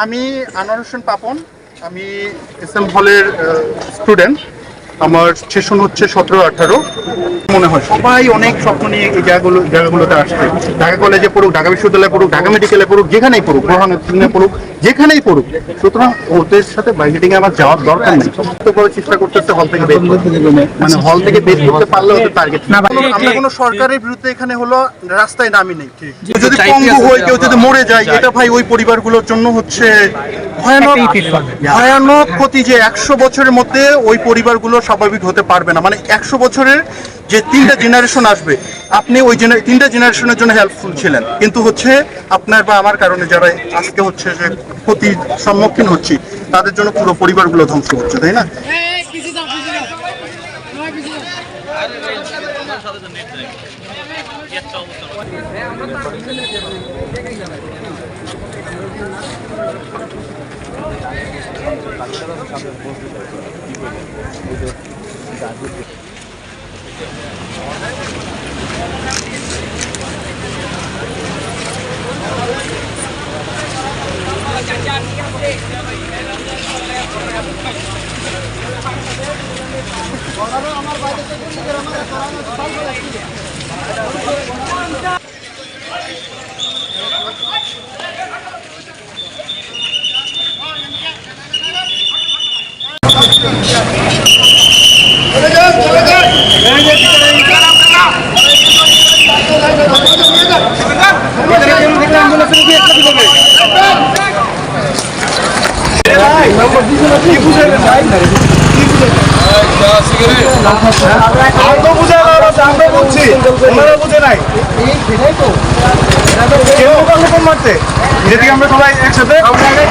আমি আনোয়ার হোসেন পাপন। আমি এসএম হলের স্টুডেন্ট। আমার সেশন হচ্ছে 17-18। মনে হয় সবাই অনেক স্বপ্ন নিয়ে এই জায়গাগুলোতে আসছে। ঢাকা কলেজে পড়ুক, ঢাকা বিশ্ববিদ্যালয়ে পড়ুক, ঢাকা মেডিকেলে পড়ুক, যেখানেই পড়ুক, গ্রহণে পড়ুক, যেখানেই পড়ুক। সুতরাং ওদের সাথে বাইকেটিং এ আমার যাওয়ার দরকার নেই। তো করে চেষ্টা করতেছে হল থেকে বের করতে, মানে হল থেকে বের করতে পারলে ওদের টার্গেট। আমরা কোনো সরকারের বিরুদ্ধে এখানে হলো রাস্তায় নামি নেই। যদি পঙ্গু হয়, কেউ যদি মরে যায়, এটা ভাই ওই পরিবারগুলোর জন্য হচ্ছে ভয়ানক ভয়ানক ক্ষতি, যে 100 বছরের মধ্যে ওই পরিবারগুলো স্বাভাবিক হতে পারবে না। মানে 100 বছরের যে 3টা জেনারেশন আসবে, আপনি ওই 3টা জেনারেশনের জন্য হেল্পফুল ছিলেন, কিন্তু হচ্ছে আপনার বা আমার কারণে যারা আজকে হচ্ছে যে ক্ষতির সম্মুখীন হচ্ছি, তাদের জন্য পুরো পরিবারগুলো ধ্বংস হচ্ছে, তাই না? যেদিকে আমরা সবাই একসাথে বাংলাদেশ।